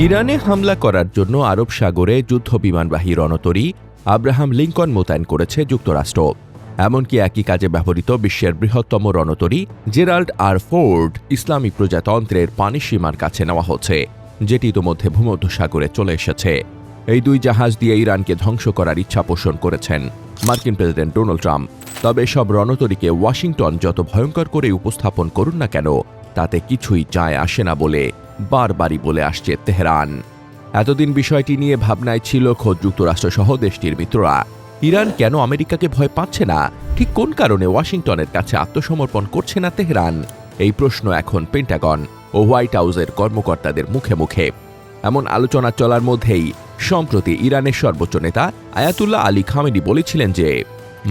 ইরানে হামলা করার জন্য আরব সাগরে যুদ্ধবিমানবাহী রণতরী আব্রাহাম লিঙ্কন মোতায়েন করেছে যুক্তরাষ্ট্র। এমনকি একই কাজে ব্যবহৃত বিশ্বের বৃহত্তম রণতরী জেরাল্ড আর ফোর্ড ইসলামী প্রজাতন্ত্রের পানিসীমার কাছে নেওয়া হচ্ছে, যেটি ইতোমধ্যে ভূমধ্যসাগরে চলে এসেছে। এই দুই জাহাজ দিয়ে ইরানকে ধ্বংস করার ইচ্ছা পোষণ করেছেন মার্কিন প্রেসিডেন্ট ডোনাল্ড ট্রাম্প। তবে সব রণতরীকে ওয়াশিংটন যত ভয়ঙ্কর করে উপস্থাপন করুন না কেন, তাতে কিছুই যায় আসে না বলে বারবারই বলে আসছে তেহরান। এতদিন বিষয়টি নিয়ে ভাবনায় ছিল খোদ যুক্তরাষ্ট্রসহ দেশটির মিত্ররা। ইরান কেন আমেরিকাকে ভয় পাচ্ছে না, ঠিক কোন কারণে ওয়াশিংটনের কাছে আত্মসমর্পণ করছে না তেহরান, এই প্রশ্ন এখন পেন্টাগন ও হোয়াইট হাউসের কর্মকর্তাদের মুখে মুখে। এমন আলোচনা চলার মধ্যেই সম্প্রতি ইরানের সর্বোচ্চ নেতা আয়াতুল্লাহ আলী খামেনি বলেছিলেন যে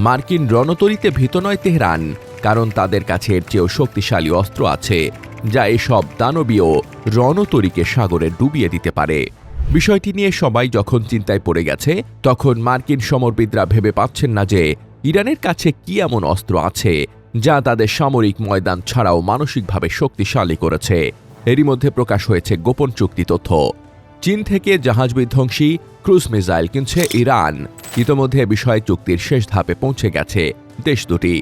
মার্কিন রণতরীতে ভীত নয় তেহরান, কারণ তাদের কাছে এর চেয়েও শক্তিশালী অস্ত্র আছে, যা এসব দানবীয় রণতরীকে সাগরে ডুবিয়ে দিতে পারে। বিষয়টি নিয়ে সবাই যখন চিন্তায় পড়ে গেছে, তখন মার্কিন সমরবিদরা ভেবে পাচ্ছেন না যে ইরানের কাছে কি এমন অস্ত্র আছে যা তাদের সামরিক ময়দান ছাড়াও মানসিকভাবে শক্তিশালী করেছে। এরই মধ্যে প্রকাশ হয়েছে গোপন চুক্তি তথ্য। চীন থেকে জাহাজ বিধ্বংসী ক্রুজ মিসাইল কিনছে ইরান। ইতোমধ্যে বিষয়ে চুক্তির শেষ ধাপে পৌঁছে গেছে দেশ দুটি।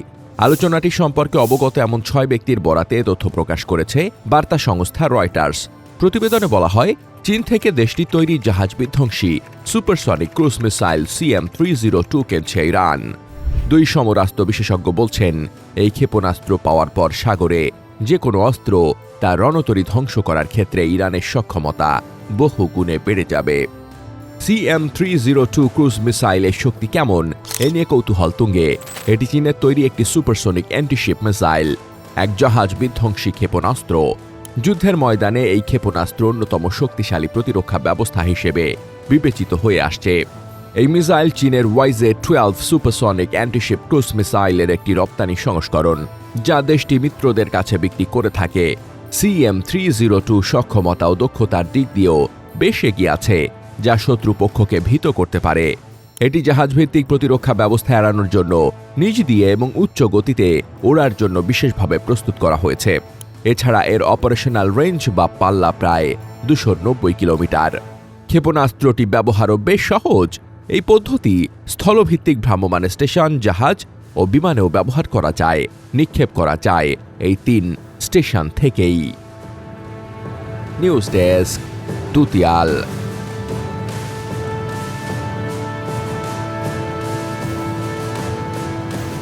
আলোচনাটি সম্পর্কে অবগত এমন 6 ব্যক্তির বরাতে তথ্য প্রকাশ করেছে বার্তা সংস্থা রয়টার্স। প্রতিবেদনে বলা হয়, চীন থেকে দেশটির তৈরি জাহাজ বিধ্বংসী সুপারসনিক ক্রুজ মিসাইল CM-302 কিনছে ইরান। দুই সমরাস্ত্র বিশেষজ্ঞ বলছেন, এই ক্ষেপণাস্ত্র পাওয়ার পর সাগরে যে কোনো অস্ত্র তা রণতরী ধ্বংস করার ক্ষেত্রে ইরানের সক্ষমতা বহু গুণে বেড়ে যাবে। CM-302 ক্রুজ মিসাইলের শক্তি কেমন, এ নিয়ে কৌতূহল তুঙ্গে। এটি চীনের তৈরি একটি সুপারসনিক অ্যান্টিশিপ মিসাইল, এক জাহাজ বিধ্বংসী ক্ষেপণাস্ত্র। যুদ্ধের ময়দানে এই ক্ষেপণাস্ত্র অন্যতম শক্তিশালী প্রতিরক্ষা ব্যবস্থা হিসেবে বিবেচিত হয়ে আসছে। এই মিসাইল চীনের YZ-12 সুপারসনিক অ্যান্টিশিপ ক্রুজ মিসাইলের একটি রপ্তানি সংস্করণ, যা দেশটি মিত্রদের কাছে বিক্রি করে থাকে। CM-302 সক্ষমতা ও দক্ষতার দিক দিয়েও বেশ এগিয়ে আছে, যা শত্রুপক্ষকে ভীত করতে পারে। এটি জাহাজভিত্তিক প্রতিরক্ষা ব্যবস্থা এড়ানোর জন্য নিচ দিয়ে এবং উচ্চ গতিতে ওড়ার জন্য বিশেষভাবে প্রস্তুত করা হয়েছে। এছাড়া এর অপারেশনাল রেঞ্জ বা পাল্লা প্রায় 290 কিলোমিটার। ক্ষেপণাস্ত্রটি ব্যবহারও বেশ সহজ। এই পদ্ধতি স্থলভিত্তিক ভ্রাম্যমাণ স্টেশন, জাহাজ ও বিমানেও ব্যবহার করা যায়, নিক্ষেপ করা যায় এই 3 স্টেশন থেকেই। News desk, তুতিয়াল।